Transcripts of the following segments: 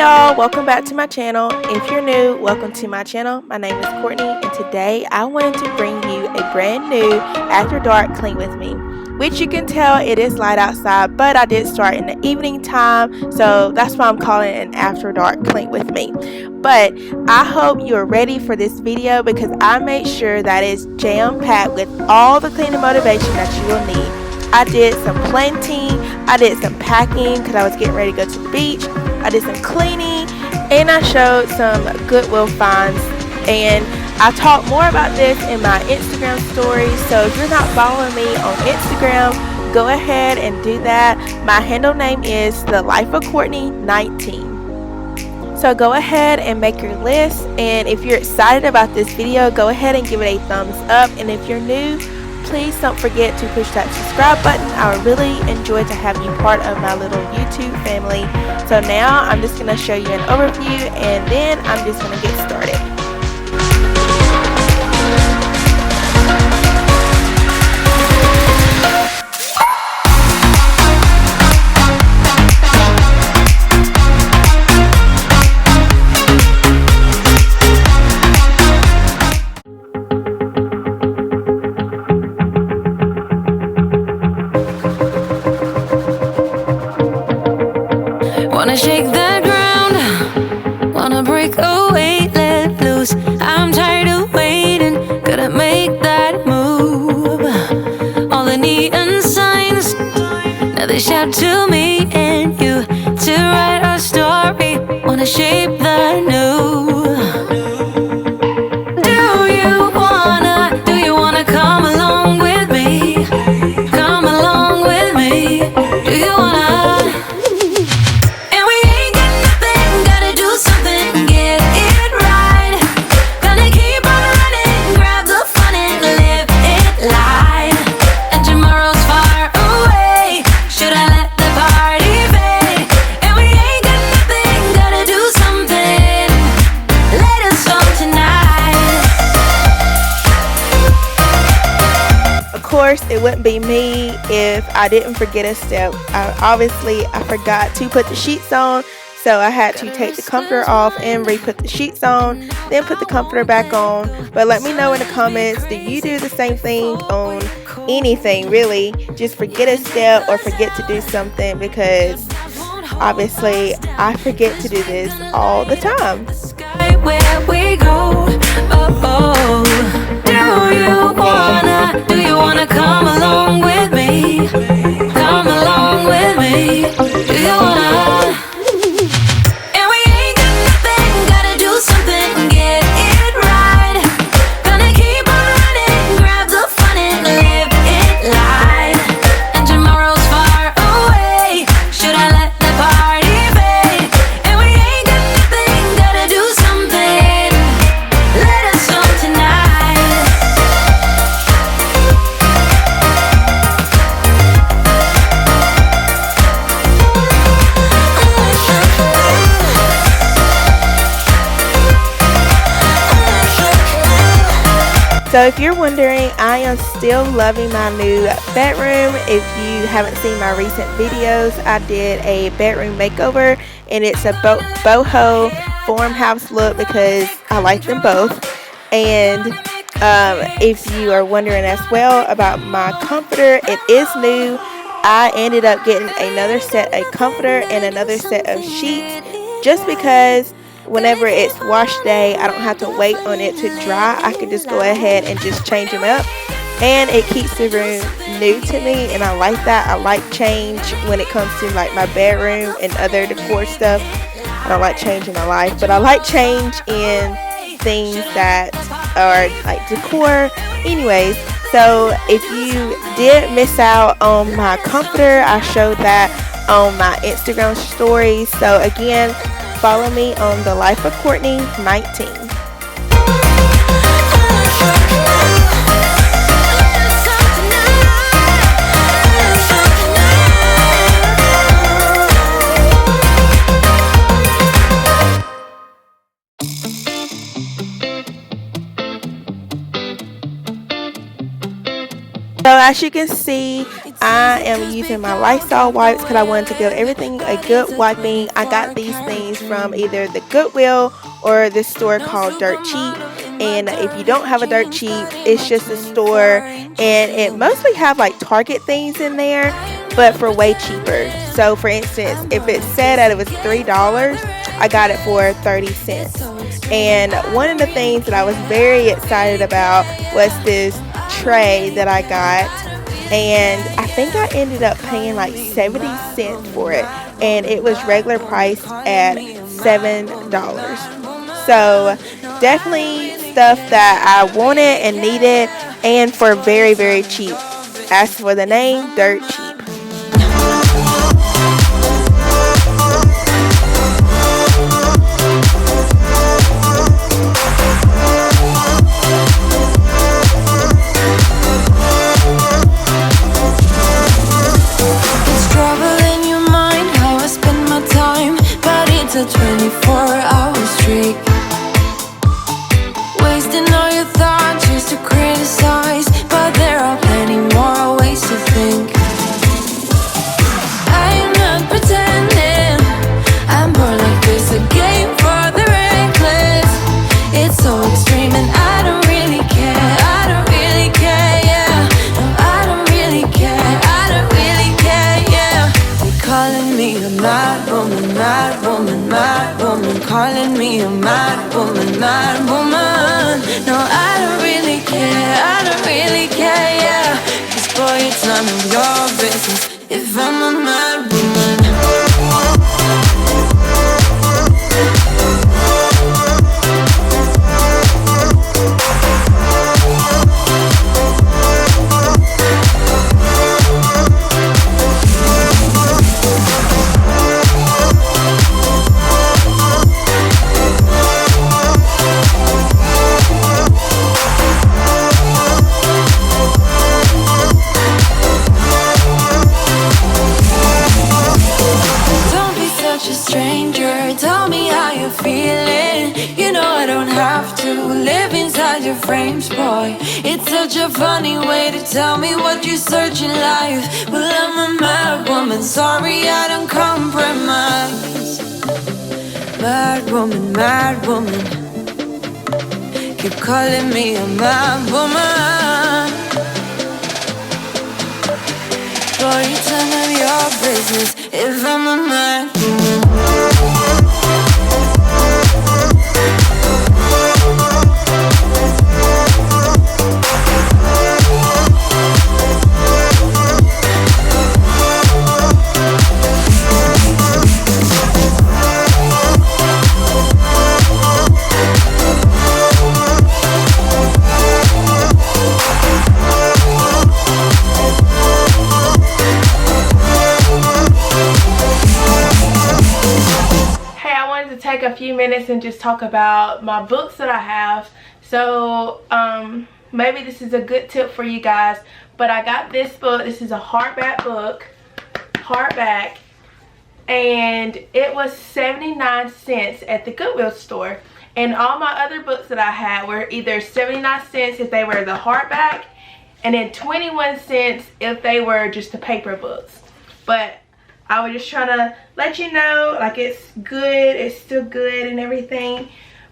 y'all, welcome back to my channel. If you're new, welcome to my channel. My name is Courtney, and today I wanted to bring you a brand new after dark clean with me, which you can tell it is light outside, but I did start in the evening time, so that's why I'm calling it an after dark clean with me. But I hope you are ready for this video because I made sure that it's jam-packed with all the cleaning motivation that you will need. I did some planting, I did some packing because I was getting ready to go to the beach, I did some cleaning, and I showed some Goodwill finds. And I talk more about this in my Instagram stories, so if you're not following me on Instagram, go ahead and do that. My handle name is The Life of Courtney 19. So go ahead and make your list, and if you're excited about this video, go ahead and give it a thumbs up, and if you're new, please don't forget to push that subscribe button. I would really enjoy to have you part of my little YouTube family. So now I'm just going to show you an overview, and then I'm just going to get started. Wanna shake the ground, wanna break away, let loose. I'm tired of waiting, gotta make that move. All the neon signs, now they shout to me and you to write our story. Wanna shape the new. Do you wanna come along with me? Come along with me. Do you wanna? Of course, it wouldn't be me if I didn't forget a step. Obviously, I forgot to put the sheets on, so I had to take the comforter off and re-put the sheets on, then put the comforter back on. But let me know in the comments, do you do the same thing on anything, really? Just forget a step or forget to do something, because obviously I forget to do this all the time. Where we go, do you wanna come along with me? Come along with me. Do you wanna? And we ain't got nothing, gotta do something, get it right. Gonna keep on running, grab the fun and live it light. And tomorrow's far away, should I let the party fade? And we ain't got nothing, gotta do something, let us know tonight. So if you're wondering, I am still loving my new bedroom. If you haven't seen my recent videos, I did a bedroom makeover, and it's a BOHO farmhouse look because I like them both. And if you are wondering as well about my comforter, it is new. I ended up getting another set of comforter and another set of sheets just because whenever it's wash day, I don't have to wait on it to dry. I can just go ahead and just change them up, and it keeps the room new to me, and I like that. I like change when it comes to like my bedroom and other decor stuff. I don't like change in my life, but I like change in things that are like decor. Anyways, so if you did miss out on my comforter, I showed that on my Instagram stories. So again, follow me on The Life of Courtney 19. So as you can see, I am using my Lysol wipes because I wanted to give everything a good wiping. I got these things from either the Goodwill or this store called Dirt Cheap. And if you don't have a Dirt Cheap, it's just a store, and it mostly have like Target things in there, but for way cheaper. So for instance, if it said that it was $3, I got it for 30 cents. And one of the things that I was very excited about was this tray that I got, and I think I ended up paying like 70 cents for it, and it was regular price at $7. So definitely stuff that I wanted and needed, and for very, very cheap. As for the name, Dirt Cheap. It's a 24-hour streak, wasting all your thoughts just to criticize, but there are plenty more ways to think. I'm not pretending, I'm more like this, a game for the reckless. It's so extreme and I don't really care, I don't really care, yeah. No, I don't really care, I don't really care, yeah. They calling me a mad woman, mad woman, mad woman, calling me a mad woman, mad woman. No, I don't really care, I don't really care, yeah. 'Cause boy, it's none of your business if I'm a mad woman. Frames, boy, it's such a funny way to tell me what you search in life. Well, I'm a mad woman, sorry I don't compromise. Mad woman, keep calling me a mad woman. Boy, it's none of your business if I'm a mad woman. Take a few minutes and just talk about my books that I have. So maybe this is a good tip for you guys, but I got this book. This is a hardback book, and it was 79 cents at the Goodwill store, and all my other books that I had were either 79 cents if they were the hardback, and then 21 cents if they were just the paper books. But I was just trying to let you know, like, it's good, it's still good and everything.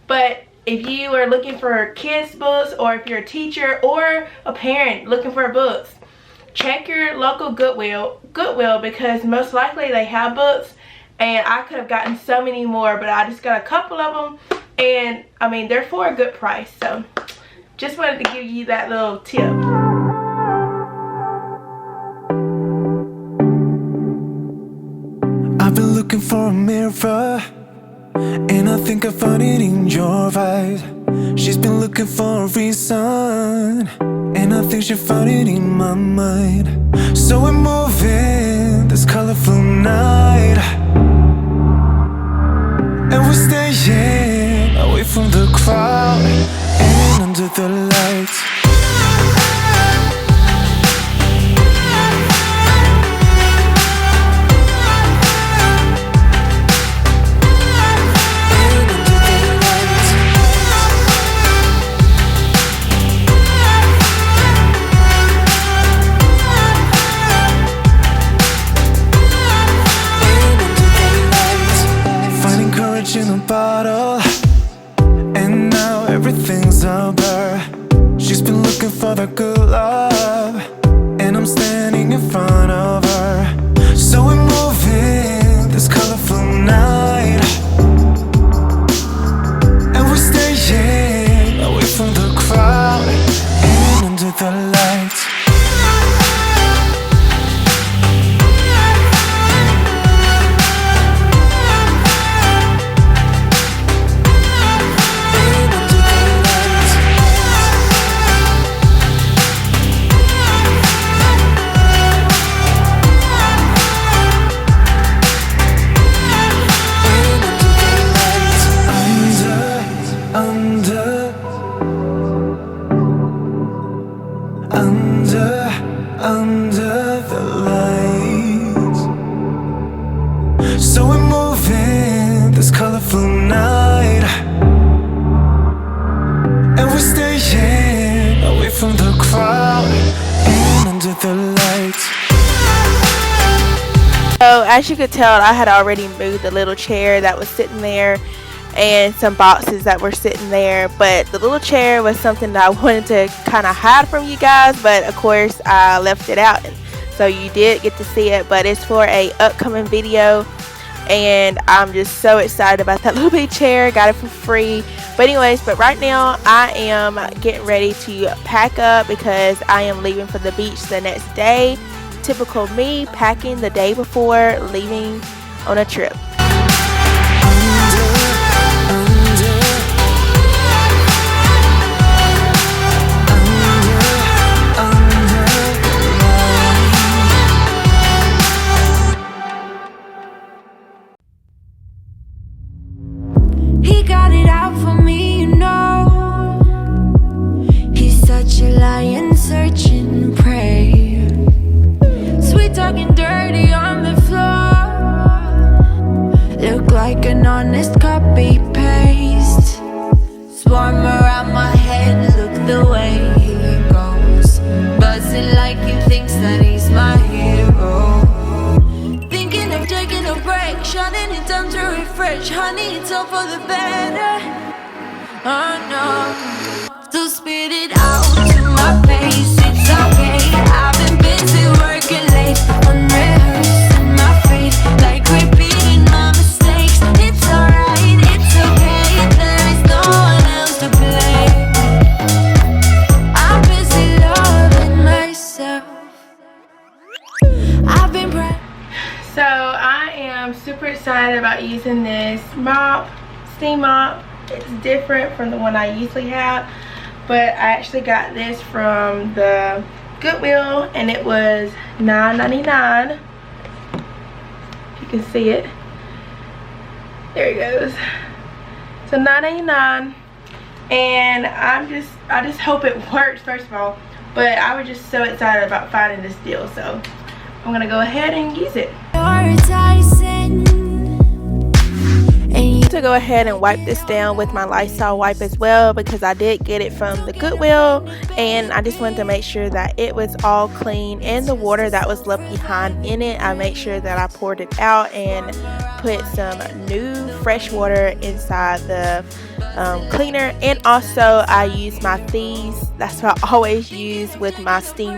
But if you are looking for kids books, or if you're a teacher or a parent looking for books, check your local Goodwill, because most likely they have books, and I could have gotten so many more, but I just got a couple of them, and I mean, they're for a good price. So just wanted to give you that little tip. I've been looking for a mirror, and I think I found it in your eyes. She's been looking for a reason, and I think she found it in my mind. So we're moving this colorful night, and we're staying away from the crowd and under the lights. in a bottle, and now everything's a blur. She's been looking for the good love, and I'm standing in front of her. So we're moving this colorful night, and we're staying away from the crowd and under the lights. Under the lights. So we're moving this colorful night, and we're staying away from the crowd and under the lights. So as you could tell, I had already moved the little chair that was sitting there and some boxes that were sitting there, but the little chair was something that I wanted to kind of hide from you guys, but of course I left it out, so you did get to see it. But it's for a upcoming video, and I'm just so excited about that little bitty chair. Got it for free. But anyways, but right now I am getting ready to pack up because I am leaving for the beach the next day. Typical me, packing the day before leaving on a trip. He got it out for me, you know. He's such a lion searching prey. Sweet talking dirty on the floor. Look like an honest copy paste. Swarm around my head, look the way he goes. Buzzing like he thinks that he's my hero. Thinking of taking a break, shutting it down to refresh. Honey, it's all for the better. Oh no, so spit it out to my face. It's okay, I've been busy working late, unrehearsing my fate, like repeating my mistakes. It's alright, it's okay, there is no one else to blame. I'm busy loving myself. I've been So I am super excited about using this mop, steam mop. It's different from the one I usually have, but I actually got this from the Goodwill, and it was $9.99. If you can see it, there it goes. So $9.99, and I just hope it works, first of all. But I was just so excited about finding this deal, so I'm gonna go ahead and use it. To go ahead and wipe this down with my Lysol wipe as well, because I did get it from the Goodwill, and I just wanted to make sure that it was all clean, and the water that was left behind in it, I made sure that I poured it out and put some new fresh water inside the cleaner. And also I use my Thieves, that's what I always use with my steam